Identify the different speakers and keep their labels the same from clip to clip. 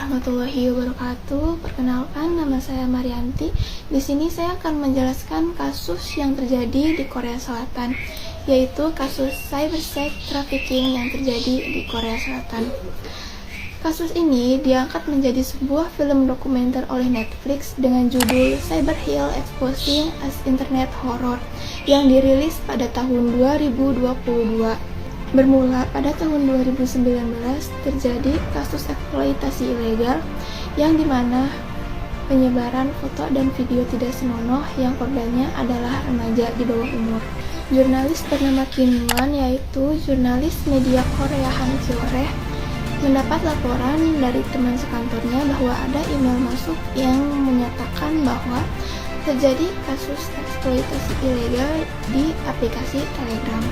Speaker 1: warahmatullahi wabarakatuh. Perkenalkan, nama saya Marianti. Di sini saya akan menjelaskan kasus yang terjadi di Korea Selatan, yaitu kasus cybersex trafficking yang terjadi di Korea Selatan. Kasus ini diangkat menjadi sebuah film dokumenter oleh Netflix dengan judul Cyber Hell Exposing as Internet Horror yang dirilis pada tahun 2022. Bermula pada tahun 2019 terjadi kasus eksploitasi ilegal yang dimana penyebaran foto dan video tidak senonoh yang korbannya adalah remaja di bawah umur. Jurnalis bernama Kim Won, yaitu jurnalis media Korea Han Kyoreh, mendapat laporan dari teman sekantornya bahwa ada email masuk yang menyatakan bahwa terjadi kasus eksploitasi ilegal di aplikasi Telegram.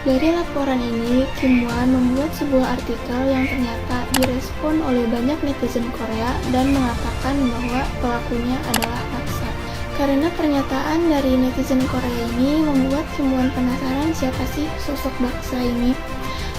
Speaker 1: Dari laporan ini, Kim Won membuat sebuah artikel yang ternyata direspon oleh banyak netizen Korea dan mengatakan bahwa pelakunya adalah paksa. Karena pernyataan dari netizen Korea ini membuat Kim Won penasaran siapa sih sosok baksa ini.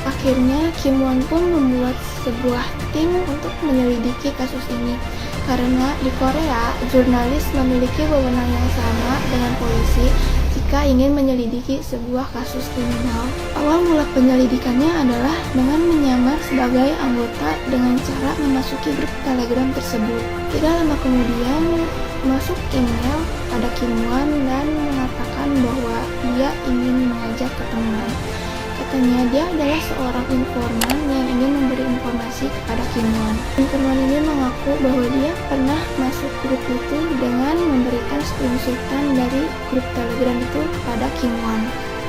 Speaker 1: Akhirnya Kim Won pun membuat sebuah tim untuk menyelidiki kasus ini. Karena di Korea, jurnalis memiliki wewenang yang sama dengan polisi jika ingin menyelidiki sebuah kasus kriminal. Awal mula penyelidikannya adalah dengan menyamar sebagai anggota dengan cara memasuki grup Telegram tersebut. Tidak lama kemudian, masuk email pada Kim Won dan mengatakan bahwa dia ingin mengajak ketemuan. Katanya dia adalah seorang informan yang ingin memberi informasi kepada Kim Won. Informan ini mengaku bahwa dia pernah masuk grup itu dengan memberikan screenshotan dari grup Telegram itu kepada Kim Won.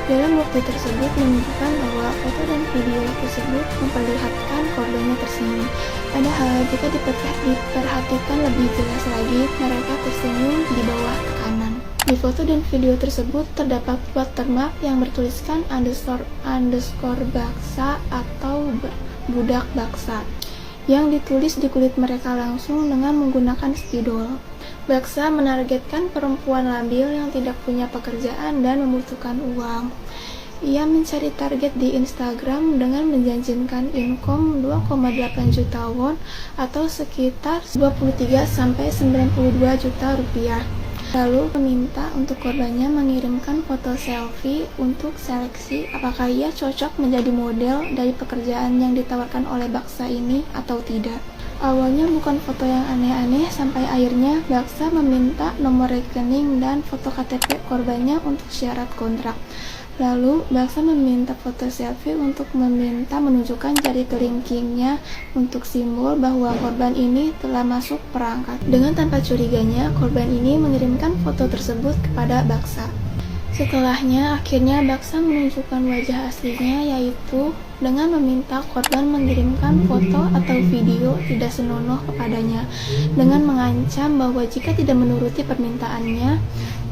Speaker 1: Dalam bukti tersebut menunjukkan bahwa foto dan video tersebut memperlihatkan korbannya tersenyum. Padahal jika diperhatikan lebih jelas lagi, mereka tersenyum di bawah tekanan. Di foto dan video tersebut terdapat watermark yang bertuliskan underscore baksa atau budak baksa yang ditulis di kulit mereka langsung dengan menggunakan spidol. Baksa menargetkan perempuan labil yang tidak punya pekerjaan dan membutuhkan uang. Ia mencari target di Instagram dengan menjanjikan income 2,8 juta won atau sekitar 23-92 juta rupiah. Lalu meminta untuk korbannya mengirimkan foto selfie untuk seleksi apakah ia cocok menjadi model dari pekerjaan yang ditawarkan oleh baksa ini atau tidak. Awalnya bukan foto yang aneh-aneh sampai akhirnya baksa meminta nomor rekening dan foto KTP korbannya untuk syarat kontrak. Lalu, baksa meminta foto selfie untuk meminta menunjukkan jari kelingkingnya untuk simbol bahwa korban ini telah masuk perangkat. Dengan tanpa curiganya, korban ini mengirimkan foto tersebut kepada baksa. Setelahnya, akhirnya baksa menunjukkan wajah aslinya, yaitu dengan meminta korban mengirimkan foto atau video tidak senonoh kepadanya, dengan mengancam bahwa jika tidak menuruti permintaannya,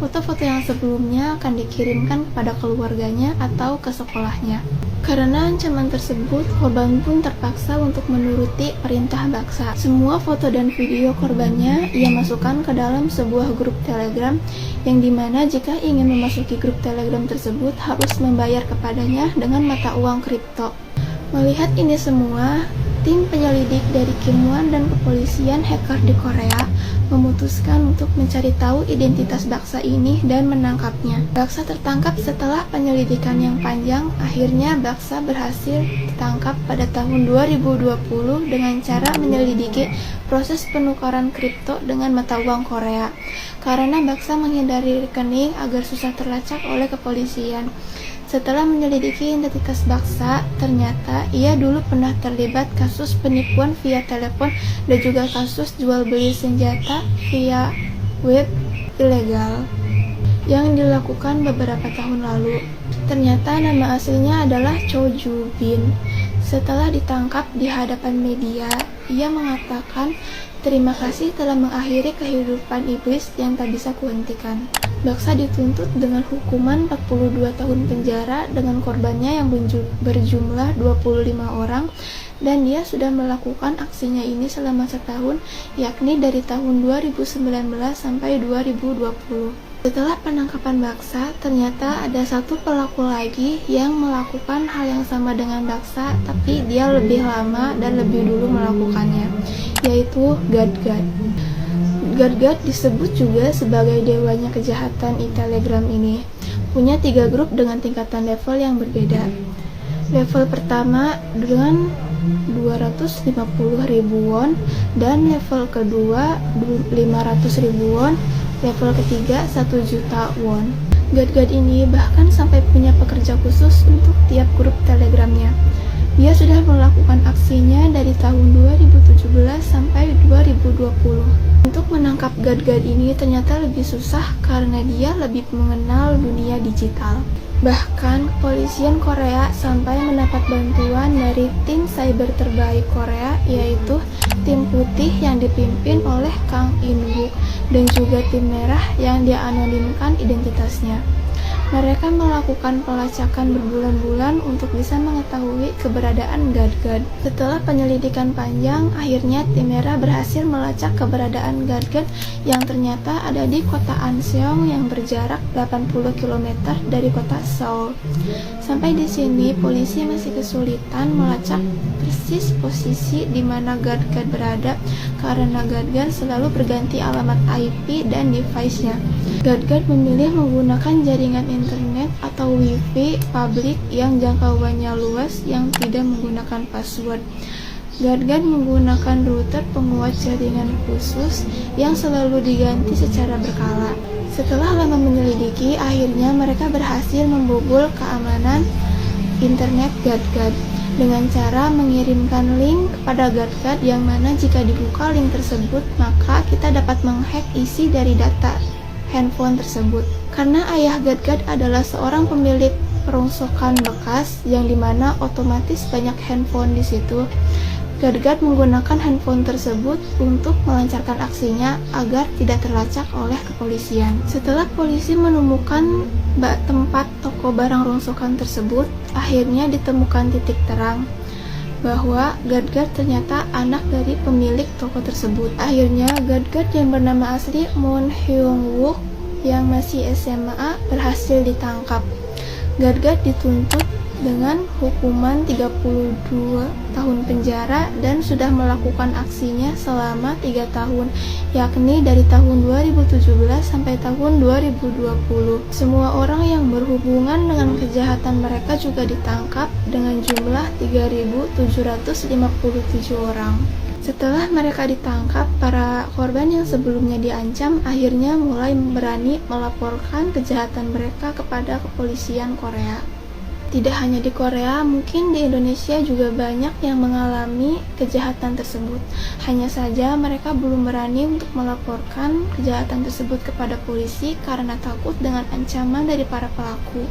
Speaker 1: foto-foto yang sebelumnya akan dikirimkan kepada keluarganya atau ke sekolahnya. Karena ancaman tersebut, korban pun terpaksa untuk menuruti perintah baksa. Semua foto dan video korbannya ia masukkan ke dalam sebuah grup Telegram yang dimana jika ingin memasuki grup Telegram tersebut harus membayar kepadanya dengan mata uang kripto. Melihat ini semua, tim penyelidik dari Kim Won dan kepolisian hacker di Korea memutuskan untuk mencari tahu identitas baksa ini dan menangkapnya. Baksa tertangkap setelah penyelidikan yang panjang. Akhirnya baksa berhasil ditangkap pada tahun 2020 dengan cara menyelidiki proses penukaran kripto dengan mata uang Korea. Karena baksa menghindari rekening agar susah terlacak oleh kepolisian. Setelah menyelidiki identitas baksa, ternyata ia dulu pernah terlibat kasus penipuan via telepon dan juga kasus jual beli senjata via web ilegal yang dilakukan beberapa tahun lalu. Ternyata nama aslinya adalah Cho Ju Bin. Setelah ditangkap di hadapan media, ia mengatakan, "Terima kasih telah mengakhiri kehidupan iblis yang tak bisa kuhentikan." Baksa dituntut dengan hukuman 42 tahun penjara dengan korbannya yang berjumlah 25 orang dan dia sudah melakukan aksinya ini selama setahun, yakni dari tahun 2019 sampai 2020. Setelah penangkapan baksa, ternyata ada satu pelaku lagi yang melakukan hal yang sama dengan baksa, tapi dia lebih lama dan lebih dulu melakukannya, yaitu Gadgad. Gadgad disebut juga sebagai dewanya kejahatan e-telegram ini. Punya 3 grup dengan tingkatan level yang berbeda. Level pertama dengan 250.000 won, dan level kedua 500.000 won, level ketiga 1 juta won. Gadgad ini bahkan sampai punya pekerja khusus untuk tiap grup telegramnya. Dia sudah melakukan aksinya dari tahun 2017 sampai 2020. Untuk menangkap Gadgad ini ternyata lebih susah karena dia lebih mengenal dunia digital. Bahkan kepolisian Korea sampai mendapat bantuan dari tim cyber terbaik Korea, yaitu tim putih yang dipimpin oleh Kang In-wook dan juga tim merah yang dianonimkan identitasnya. Mereka melakukan pelacakan berbulan-bulan untuk bisa mengetahui keberadaan Gadgad. Setelah penyelidikan panjang, akhirnya tim merah berhasil melacak keberadaan Gadgad yang ternyata ada di kota Anseong yang berjarak 80 km dari kota Seoul. Sampai di sini polisi masih kesulitan melacak persis posisi di mana Gadgad berada karena Gadgad selalu berganti alamat IP dan device-nya. Gadgad memilih menggunakan jaringan internet atau Wi-Fi publik yang jangkauannya luas yang tidak menggunakan password. Gadgad menggunakan router penguat jaringan khusus yang selalu diganti secara berkala. Setelah lama menyelidiki, akhirnya mereka berhasil membobol keamanan internet Gadgad dengan cara mengirimkan link kepada Gadgad yang mana jika dibuka link tersebut maka kita dapat menghack isi dari data handphone tersebut. Karena ayah Gadgad adalah seorang pemilik perongsokan bekas yang dimana otomatis banyak handphone di situ. Gadgad menggunakan handphone tersebut untuk melancarkan aksinya agar tidak terlacak oleh kepolisian. Setelah polisi menemukan tempat toko barang rongsokan tersebut, akhirnya ditemukan titik terang bahwa Gadgad ternyata anak dari pemilik toko tersebut. Akhirnya Gadgad yang bernama asli Moon Hyung-wook yang masih SMA berhasil ditangkap. Gadgad dituntut dengan hukuman 32 tahun penjara dan sudah melakukan aksinya selama 3 tahun, yakni dari tahun 2017 sampai tahun 2020. Semua orang yang berhubungan dengan kejahatan mereka juga ditangkap dengan jumlah 3.757 orang. Setelah mereka ditangkap, para korban yang sebelumnya diancam akhirnya mulai berani melaporkan kejahatan mereka kepada kepolisian Korea. Tidak hanya di Korea, mungkin di Indonesia juga banyak yang mengalami kejahatan tersebut. Hanya saja mereka belum berani untuk melaporkan kejahatan tersebut kepada polisi karena takut dengan ancaman dari para pelaku.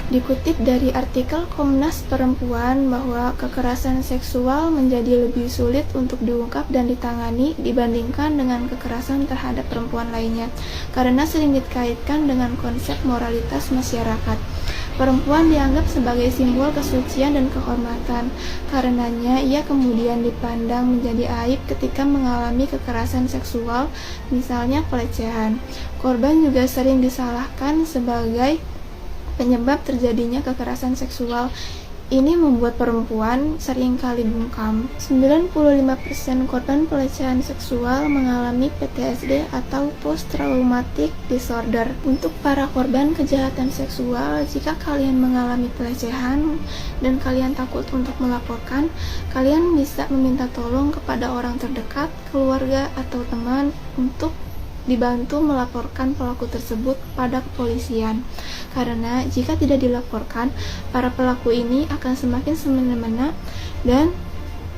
Speaker 1: Dikutip dari artikel Komnas Perempuan bahwa kekerasan seksual menjadi lebih sulit untuk diungkap dan ditangani dibandingkan dengan kekerasan terhadap perempuan lainnya, karena sering dikaitkan dengan konsep moralitas masyarakat. Perempuan dianggap sebagai simbol kesucian dan kehormatan. Karenanya, ia kemudian dipandang menjadi aib ketika mengalami kekerasan seksual, misalnya pelecehan. Korban juga sering disalahkan sebagai penyebab terjadinya kekerasan seksual. Ini membuat perempuan seringkali bungkam. 95% korban pelecehan seksual mengalami PTSD atau Post Traumatic Disorder. Untuk para korban kejahatan seksual, jika kalian mengalami pelecehan dan kalian takut untuk melaporkan, kalian bisa meminta tolong kepada orang terdekat, keluarga, atau teman untuk dibantu melaporkan pelaku tersebut pada kepolisian. Karena jika tidak dilaporkan, para pelaku ini akan semakin semena-mena dan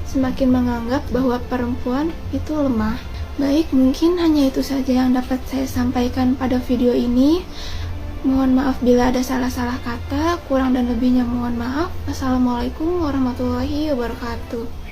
Speaker 1: semakin menganggap bahwa perempuan itu lemah. Baik, mungkin hanya itu saja yang dapat saya sampaikan pada video ini. Mohon maaf bila ada salah-salah kata, kurang dan lebihnya mohon maaf. Wassalamualaikum warahmatullahi wabarakatuh.